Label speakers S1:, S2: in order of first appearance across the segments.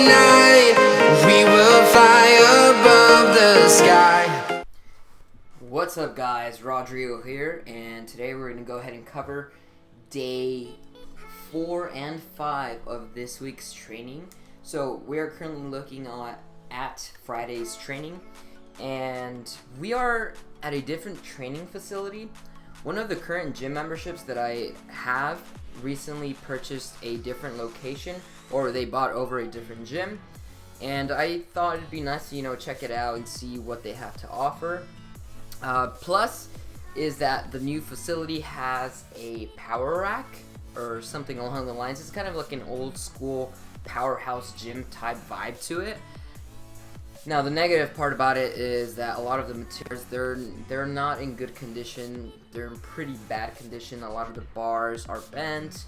S1: night, we will fly above the sky.
S2: What's up, guys? Rodrigo here, and today we're going to go ahead and cover day 4 and 5 of this week's training. So we are currently looking at Friday's training, and we are at a different training facility. One of the current gym memberships that I have recently purchased a different location, or they bought over a different gym, and I thought it'd be nice to check it out and see what they have to offer. Plus is that the new facility has a power rack or something along the lines. It's kind of like an old school powerhouse gym type vibe to it. Now the negative part about it is that a lot of the materials, they're not in good condition. They're in pretty bad condition. A lot of the bars are bent,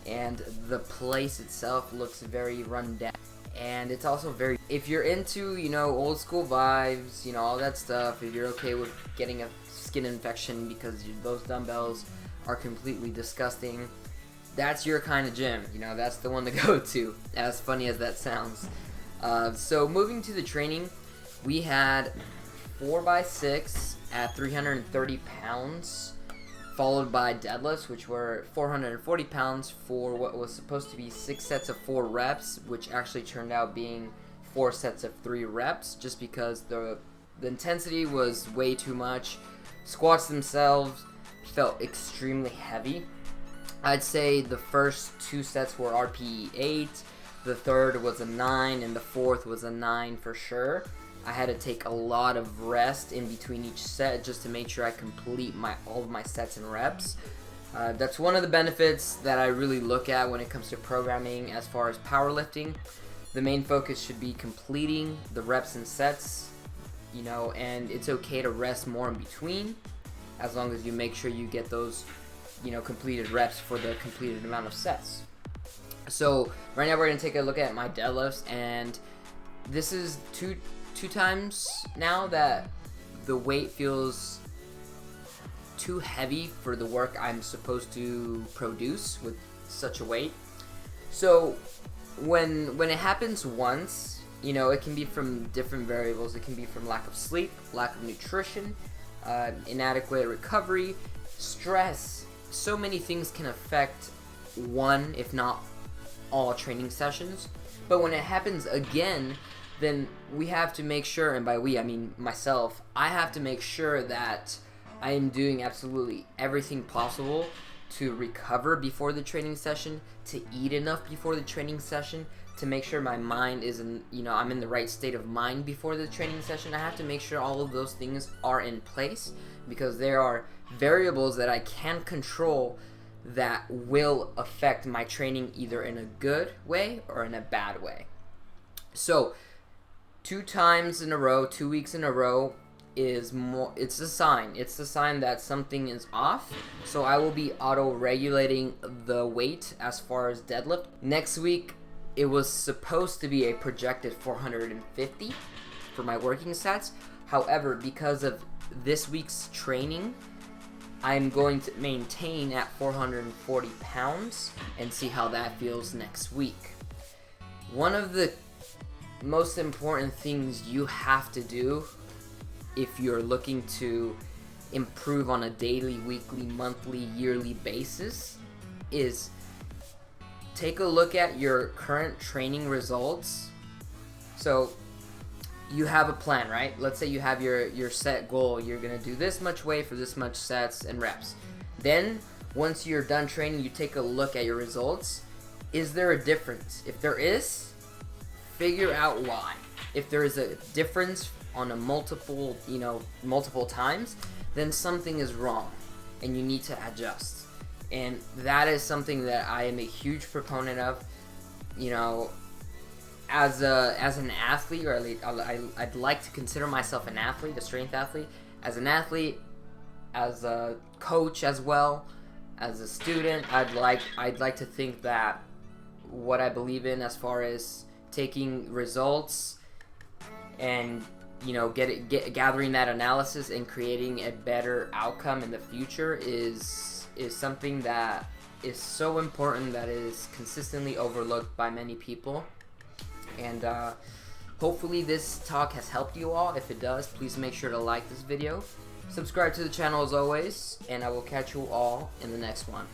S2: and the place itself looks very run down. And it's also very, if you're into old school vibes, all that stuff, if you're okay with getting a skin infection because those dumbbells are completely disgusting, that's your kind of gym. That's the one to go to, as funny as that sounds. So moving to the training, we had 4x6 at 330 pounds, followed by deadlifts, which were 440 pounds for what was supposed to be 6 sets of 4 reps, which actually turned out being 4 sets of 3 reps, just because the intensity was way too much. Squats themselves felt extremely heavy. I'd say the first 2 sets were RPE 8, the third was a 9, and the fourth was a 9 for sure. I had to take a lot of rest in between each set just to make sure I complete all of my sets and reps. That's one of the benefits that I really look at when it comes to programming as far as powerlifting. The main focus should be completing the reps and sets, and it's okay to rest more in between as long as you make sure you get those completed reps for the completed amount of sets. So right now we're going to take a look at my deadlifts, and this is two times now that the weight feels too heavy for the work I'm supposed to produce with such a weight. So when it happens once, it can be from different variables. It can be from lack of sleep, lack of nutrition, inadequate recovery, stress. So many things can affect one, if not all, training sessions. But when it happens again, then we have to make sure, and by we I mean myself, I have to make sure that I am doing absolutely everything possible to recover before the training session, to eat enough before the training session, to make sure my mind is I'm in the right state of mind before the training session. I have to make sure all of those things are in place, because there are variables that I can control that will affect my training either in a good way or in a bad way. So 2 times in a row, 2 weeks in a row is more, it's a sign that something is off. So I will be auto-regulating the weight as far as deadlift. Next week, it was supposed to be a projected 450 for my working sets. However, because of this week's training, I'm going to maintain at 440 pounds and see how that feels next week. One of the most important things you have to do if you're looking to improve on a daily, weekly, monthly, yearly basis is take a look at your current training results. So you have a plan, right? Let's say you have your set goal. You're gonna do this much weight for this much sets and reps. Then once you're done training, you take a look at your results. Is there a difference? If there is, figure out why. If there is a difference on a multiple times, then something is wrong and you need to adjust. And that is something that I am a huge proponent of. As an athlete, or I'd like to consider myself an athlete, a strength athlete. As an athlete, as a coach as well, as a student, I'd like to think that what I believe in as far as taking results and gathering that analysis and creating a better outcome in the future is something that is so important that is consistently overlooked by many people. And hopefully this talk has helped you all. If it does, please make sure to like this video. Subscribe to the channel as always, and I will catch you all in the next one.